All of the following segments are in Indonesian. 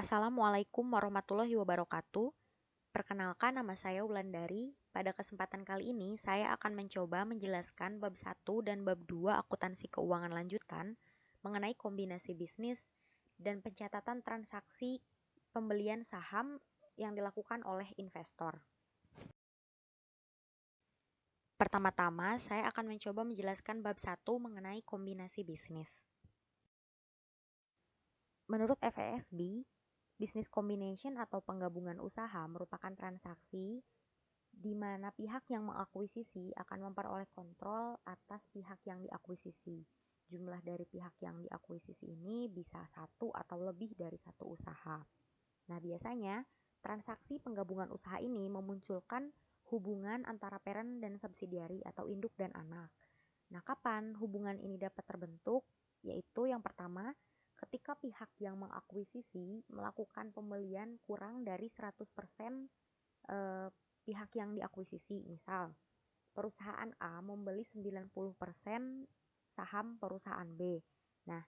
Assalamualaikum warahmatullahi wabarakatuh. Perkenalkan, nama saya Wulandari. Pada kesempatan kali ini, saya akan mencoba menjelaskan bab 1 dan bab 2 akuntansi keuangan lanjutan mengenai kombinasi bisnis dan pencatatan transaksi pembelian saham yang dilakukan oleh investor. Pertama-tama, saya akan mencoba menjelaskan bab 1 mengenai kombinasi bisnis. Menurut FESB, Business combination atau penggabungan usaha merupakan transaksi di mana pihak yang mengakuisisi akan memperoleh kontrol atas pihak yang diakuisisi. Jumlah dari pihak yang diakuisisi ini bisa satu atau lebih dari satu usaha. Nah, biasanya transaksi penggabungan usaha ini memunculkan hubungan antara parent dan subsidiary atau induk dan anak. Nah, kapan hubungan ini dapat terbentuk? Yaitu yang pertama, ketika pihak yang mengakuisisi melakukan pembelian kurang dari 100% pihak yang diakuisisi. Misal, perusahaan A membeli 90% saham perusahaan B. Nah,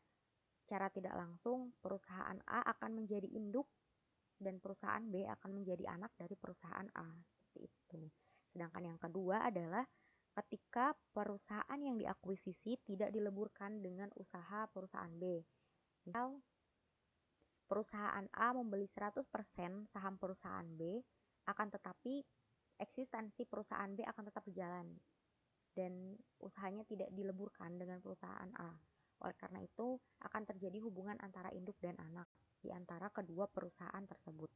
secara tidak langsung perusahaan A akan menjadi induk dan perusahaan B akan menjadi anak dari perusahaan A. Seperti itu. Sedangkan yang kedua adalah ketika perusahaan yang diakuisisi tidak dileburkan dengan usaha perusahaan B. Misal, perusahaan A membeli 100% saham perusahaan B, akan tetapi eksistensi perusahaan B akan tetap berjalan dan usahanya tidak dileburkan dengan perusahaan A. Oleh karena itu, akan terjadi hubungan antara induk dan anak di antara kedua perusahaan tersebut.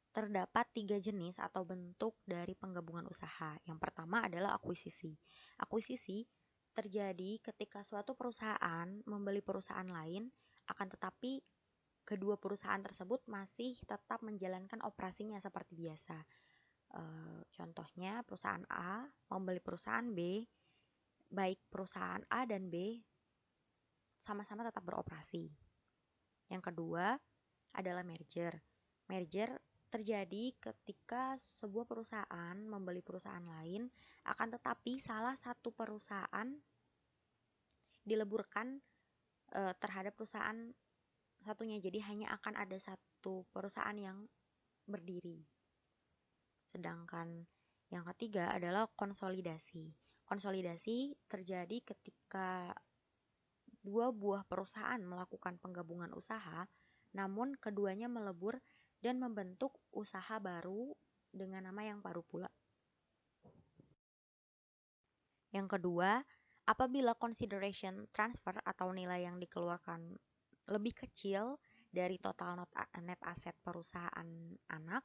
Terdapat 3 jenis atau bentuk dari penggabungan usaha. Yang pertama adalah akuisisi. Akuisisi terjadi ketika suatu perusahaan membeli perusahaan lain, akan tetapi kedua perusahaan tersebut masih tetap menjalankan operasinya seperti biasa. Contohnya, perusahaan A membeli perusahaan B, baik perusahaan A dan B sama-sama tetap beroperasi. Yang kedua adalah merger. Merger terjadi ketika sebuah perusahaan membeli perusahaan lain, akan tetapi salah satu perusahaan dileburkan terhadap perusahaan satunya. Jadi hanya akan ada satu perusahaan yang berdiri. Sedangkan yang ketiga adalah konsolidasi. Konsolidasi terjadi ketika dua buah perusahaan melakukan penggabungan usaha, namun keduanya melebur dan membentuk usaha baru dengan nama yang baru pula. Yang kedua, apabila consideration transfer atau nilai yang dikeluarkan lebih kecil dari total net asset perusahaan anak,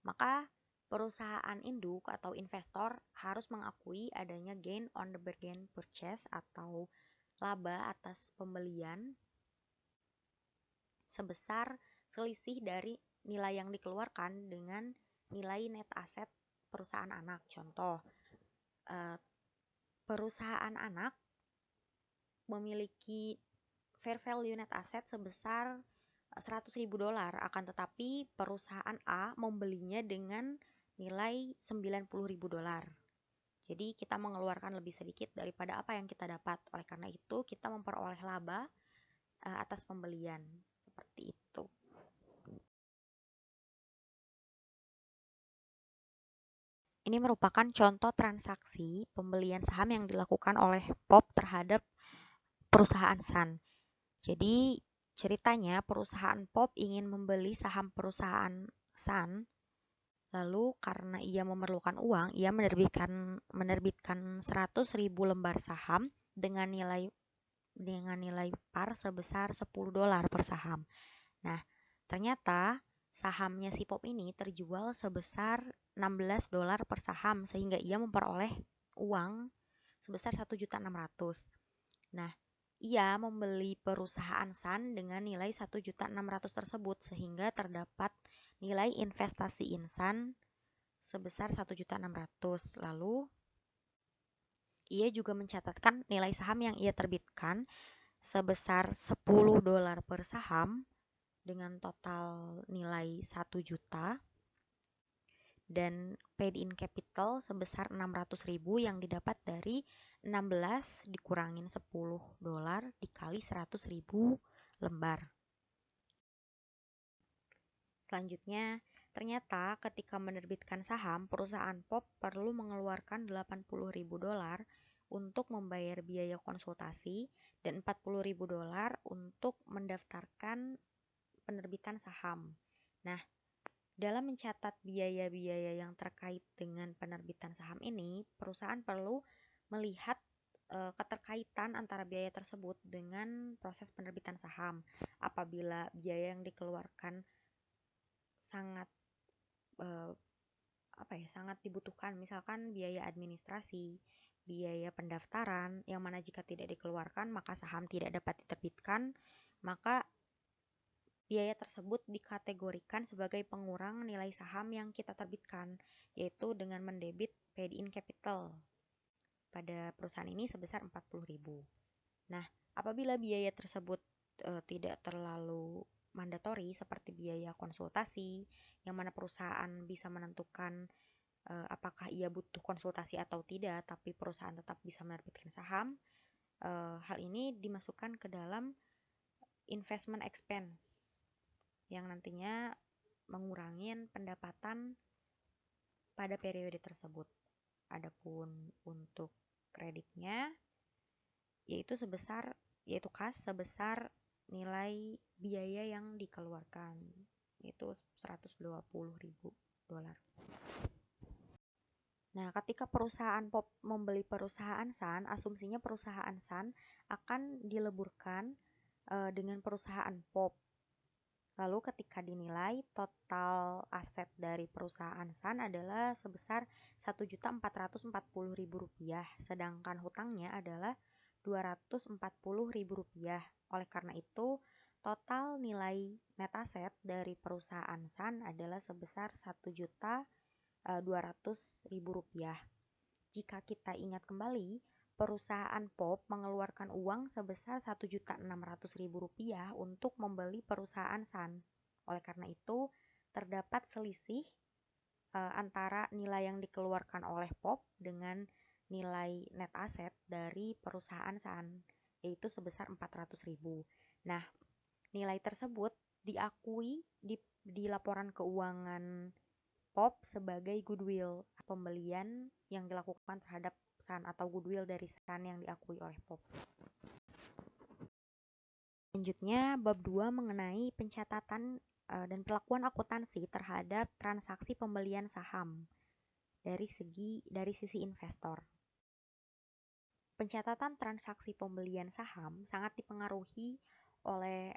maka perusahaan induk atau investor harus mengakui adanya gain on the bargain purchase atau laba atas pembelian sebesar selisih dari nilai yang dikeluarkan dengan nilai net asset perusahaan anak. Contoh, perusahaan anak memiliki fair value net asset sebesar $100.000, akan tetapi perusahaan A membelinya dengan nilai $90.000. Jadi kita mengeluarkan lebih sedikit daripada apa yang kita dapat. Oleh karena itu, kita memperoleh laba atas pembelian. Seperti itu. Ini merupakan contoh transaksi pembelian saham yang dilakukan oleh POP terhadap perusahaan Sun. Jadi ceritanya perusahaan POP ingin membeli saham perusahaan Sun, lalu karena ia memerlukan uang, ia menerbitkan 100.000 lembar saham dengan nilai par sebesar $10 per saham. Nah, ternyata sahamnya si POP ini terjual sebesar $16 per saham sehingga ia memperoleh uang sebesar 1.600.000. Nah, ia membeli perusahaan Sun dengan nilai 1.600.000 tersebut sehingga terdapat nilai investasi Insan sebesar 1.600.000. Lalu ia juga mencatatkan nilai saham yang ia terbitkan sebesar $10 per saham dengan total nilai 1 juta dan paid in capital sebesar 600.000 yang didapat dari 16 dikurangin $10 dikali 100.000 lembar. Selanjutnya, ternyata ketika menerbitkan saham, perusahaan POP perlu mengeluarkan $80.000 untuk membayar biaya konsultasi dan $40.000 untuk mendaftarkan penerbitan saham. Nah, dalam mencatat biaya-biaya yang terkait dengan penerbitan saham ini, perusahaan perlu melihat keterkaitan antara biaya tersebut dengan proses penerbitan saham. Apabila biaya yang dikeluarkan sangat sangat dibutuhkan, misalkan biaya administrasi, biaya pendaftaran, yang mana jika tidak dikeluarkan maka saham tidak dapat diterbitkan, maka biaya tersebut dikategorikan sebagai pengurang nilai saham yang kita terbitkan, yaitu dengan mendebit paid-in capital pada perusahaan ini sebesar 40.000. Nah, apabila biaya tersebut tidak terlalu mandatori seperti biaya konsultasi, yang mana perusahaan bisa menentukan apakah ia butuh konsultasi atau tidak, tapi perusahaan tetap bisa menerbitkan saham, hal ini dimasukkan ke dalam investment expense yang nantinya mengurangi pendapatan pada periode tersebut. Adapun untuk kreditnya yaitu kas sebesar nilai biaya yang dikeluarkan, yaitu $120.000. Nah, ketika perusahaan POP membeli perusahaan SAN, asumsinya perusahaan SAN akan dileburkan dengan perusahaan POP. Lalu ketika dinilai, total aset dari perusahaan SAN adalah sebesar Rp1.440.000, sedangkan hutangnya adalah Rp240.000. Oleh karena itu, total nilai net aset dari perusahaan SAN adalah sebesar Rp1.200.000. Jika kita ingat kembali, perusahaan POP mengeluarkan uang sebesar Rp1.600.000 untuk membeli perusahaan SAN. Oleh karena itu, terdapat selisih antara nilai yang dikeluarkan oleh POP dengan nilai net aset dari perusahaan SAN, yaitu sebesar Rp400.000. Nah, nilai tersebut diakui di laporan keuangan POP sebagai goodwill, pembelian yang dilakukan terhadap SAN atau goodwill dari SAN yang diakui oleh POP. Selanjutnya, bab 2 mengenai pencatatan dan pelakuan akuntansi terhadap transaksi pembelian saham dari sisi investor. Pencatatan transaksi pembelian saham sangat dipengaruhi oleh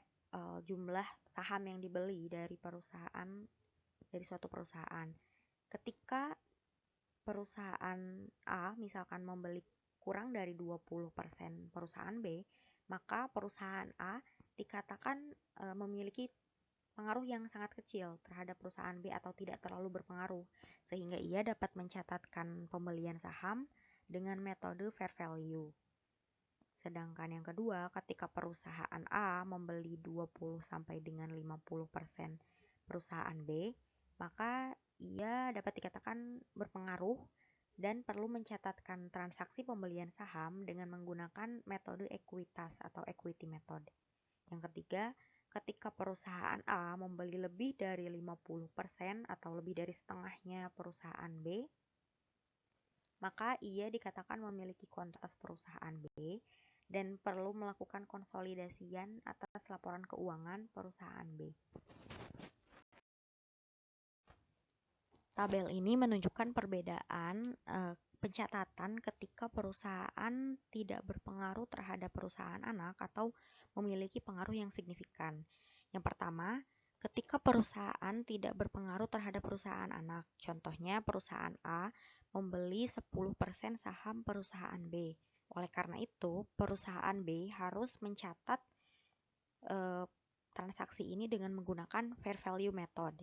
jumlah saham yang dibeli dari suatu perusahaan. Ketika perusahaan A misalkan membeli kurang dari 20% perusahaan B, maka perusahaan A dikatakan memiliki pengaruh yang sangat kecil terhadap perusahaan B atau tidak terlalu berpengaruh, sehingga ia dapat mencatatkan pembelian saham dengan metode fair value. Sedangkan yang kedua, ketika perusahaan A membeli 20 sampai dengan 50% perusahaan B, maka ia dapat dikatakan berpengaruh dan perlu mencatatkan transaksi pembelian saham dengan menggunakan metode ekuitas atau equity method. Yang ketiga, ketika perusahaan A membeli lebih dari 50% atau lebih dari setengahnya perusahaan B, maka ia dikatakan memiliki kontrol atas perusahaan B dan perlu melakukan konsolidasian atas laporan keuangan perusahaan B. Tabel ini menunjukkan perbedaan pencatatan ketika perusahaan tidak berpengaruh terhadap perusahaan anak atau memiliki pengaruh yang signifikan. Yang pertama, ketika perusahaan tidak berpengaruh terhadap perusahaan anak. Contohnya, perusahaan A membeli 10% saham perusahaan B. Oleh karena itu, perusahaan B harus mencatat transaksi ini dengan menggunakan fair value method.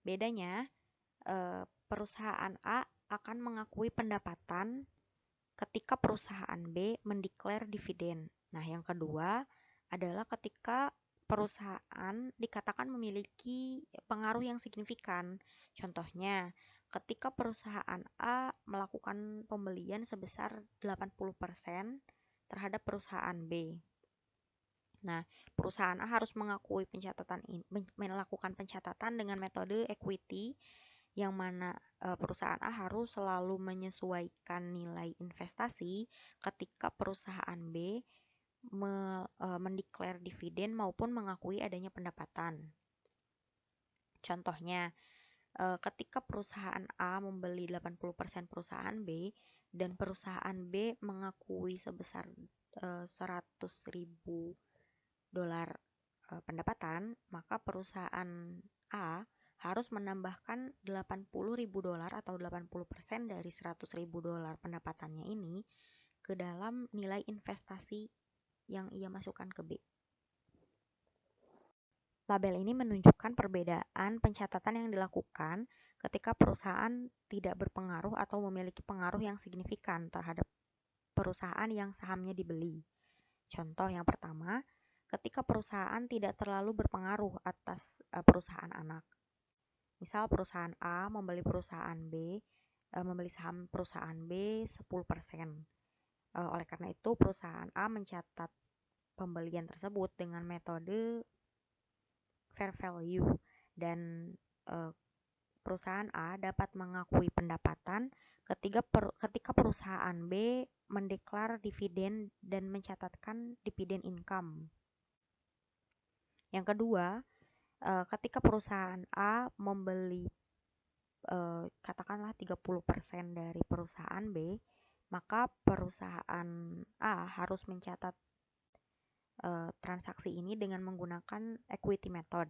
Bedanya, perusahaan A akan mengakui pendapatan ketika perusahaan B mendeklar dividen. Nah, yang kedua adalah ketika perusahaan dikatakan memiliki pengaruh yang signifikan. Contohnya, ketika perusahaan A melakukan pembelian sebesar 80% terhadap perusahaan B. Nah, perusahaan A harus melakukan pencatatan dengan metode equity, yang mana perusahaan A harus selalu menyesuaikan nilai investasi ketika perusahaan B mendeklar dividen maupun mengakui adanya pendapatan. Contohnya, ketika perusahaan A membeli 80% perusahaan B dan perusahaan B mengakui sebesar $100.000 pendapatan, maka perusahaan A harus menambahkan $80.000 atau 80% dari $100.000 pendapatannya ini ke dalam nilai investasi yang ia masukkan ke B. Tabel ini menunjukkan perbedaan pencatatan yang dilakukan ketika perusahaan tidak berpengaruh atau memiliki pengaruh yang signifikan terhadap perusahaan yang sahamnya dibeli. Contoh yang pertama, ketika perusahaan tidak terlalu berpengaruh atas perusahaan anak. Misal perusahaan A membeli saham perusahaan B 10%. Oleh karena itu, perusahaan A mencatat pembelian tersebut dengan metode fair value, dan perusahaan A dapat mengakui pendapatan ketika perusahaan B mendeklar dividen dan mencatatkan dividen income. Yang kedua, ketika perusahaan A membeli katakanlah 30% dari perusahaan B, maka perusahaan A harus mencatat transaksi ini dengan menggunakan equity method.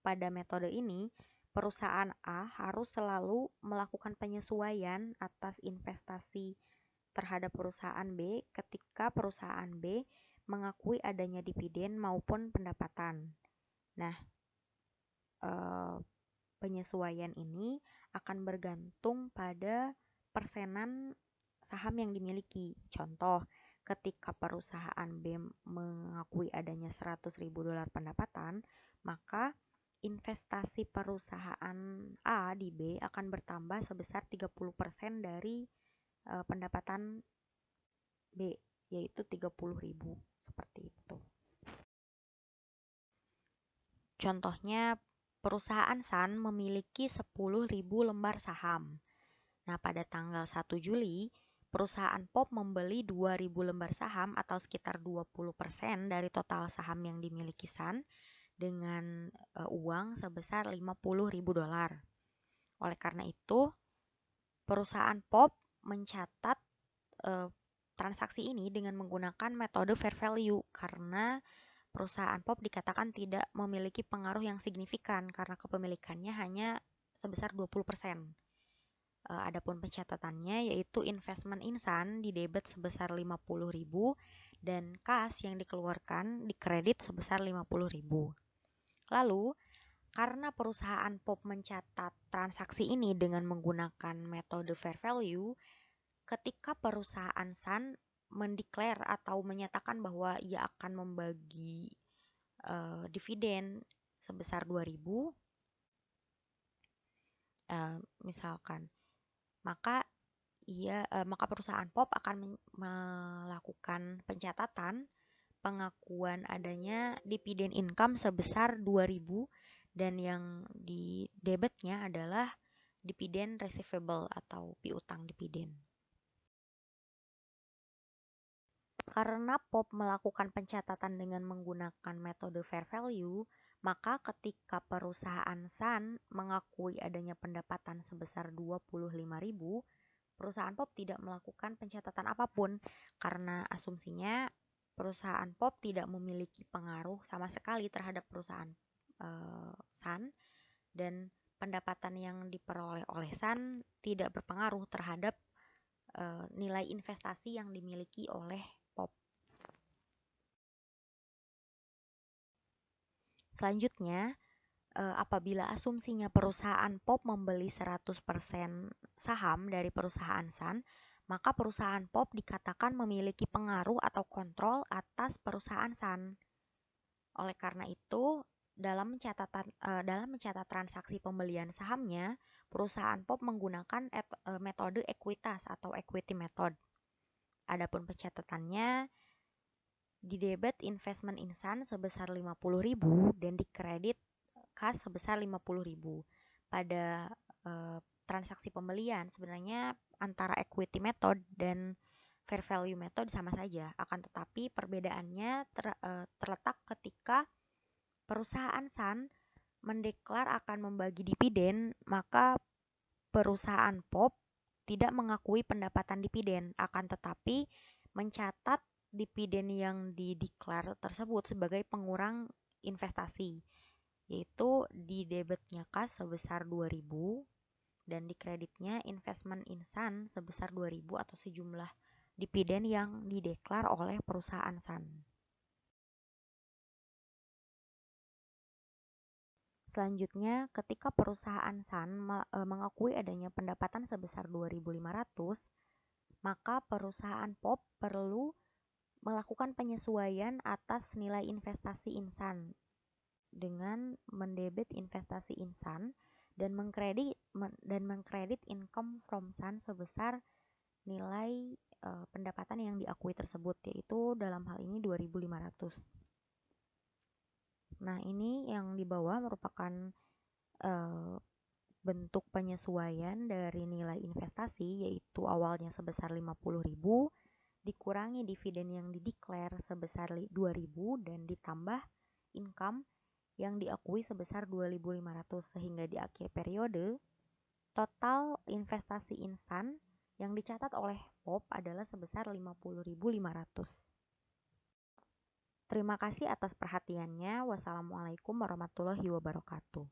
Pada metode ini, perusahaan A harus selalu melakukan penyesuaian atas investasi terhadap perusahaan B ketika perusahaan B mengakui adanya dividen maupun pendapatan. Nah, penyesuaian ini akan bergantung pada persenan saham yang dimiliki. Contoh, ketika perusahaan B mengakui adanya $100.000 pendapatan, maka investasi perusahaan A di B akan bertambah sebesar 30% dari pendapatan B, yaitu 30.000, seperti itu. Contohnya, perusahaan Sun memiliki 10.000 lembar saham. Nah, pada tanggal 1 Juli, perusahaan POP membeli 2.000 lembar saham atau sekitar 20% dari total saham yang dimiliki Sun dengan uang sebesar $50.000. Oleh karena itu, perusahaan POP mencatat transaksi ini dengan menggunakan metode fair value karena perusahaan POP dikatakan tidak memiliki pengaruh yang signifikan karena kepemilikannya hanya sebesar 20%. Adapun pencatatannya yaitu investment in Sun didebet sebesar 50.000 dan kas yang dikeluarkan dikredit sebesar 50.000. Lalu, karena perusahaan POP mencatat transaksi ini dengan menggunakan metode fair value, ketika perusahaan Sun mendeklar atau menyatakan bahwa ia akan membagi dividen sebesar 2.000, misalkan, maka perusahaan POP akan melakukan pencatatan pengakuan adanya dividen income sebesar 2.000 dan yang di debitnya adalah dividen receivable atau piutang dividen. Karena POP melakukan pencatatan dengan menggunakan metode fair value, maka ketika perusahaan Sun mengakui adanya pendapatan sebesar 25.000, perusahaan POP tidak melakukan pencatatan apapun karena asumsinya perusahaan POP tidak memiliki pengaruh sama sekali terhadap perusahaan Sun dan pendapatan yang diperoleh oleh Sun tidak berpengaruh terhadap nilai investasi yang dimiliki oleh POP. Selanjutnya, apabila asumsinya perusahaan POP membeli 100% saham dari perusahaan Sun, maka perusahaan POP dikatakan memiliki pengaruh atau kontrol atas perusahaan Sun. Oleh karena itu, Dalam mencatat transaksi pembelian sahamnya, perusahaan POP menggunakan metode ekuitas atau equity method. Adapun pencatatannya, didebit investment insan sebesar 50.000 dan dikredit kas sebesar 50.000. Pada transaksi pembelian sebenarnya antara equity method dan fair value method sama saja, akan tetapi perbedaannya terletak ketika perusahaan SAN mendeklar akan membagi dividen, maka perusahaan POP tidak mengakui pendapatan dividen, akan tetapi mencatat dividen yang dideklar tersebut sebagai pengurang investasi, yaitu di debitnya kas sebesar 2.000 dan di kreditnya investment insan sebesar 2.000 atau sejumlah dividen yang dideklar oleh perusahaan SAN. Selanjutnya, ketika perusahaan SAN mengakui adanya pendapatan sebesar 2.500, maka perusahaan POP perlu melakukan penyesuaian atas nilai investasi insan dengan mendebit investasi insan dan mengkredit income from SAN sebesar nilai pendapatan yang diakui tersebut, yaitu dalam hal ini 2.500. Nah, ini yang di bawah merupakan bentuk penyesuaian dari nilai investasi, yaitu awalnya sebesar 50.000 dikurangi dividen yang dideklar sebesar 2.000 dan ditambah income yang diakui sebesar 2.500, sehingga di akhir periode total investasi insan yang dicatat oleh POP adalah sebesar 50.500. Terima kasih atas perhatiannya. Wassalamualaikum warahmatullahi wabarakatuh.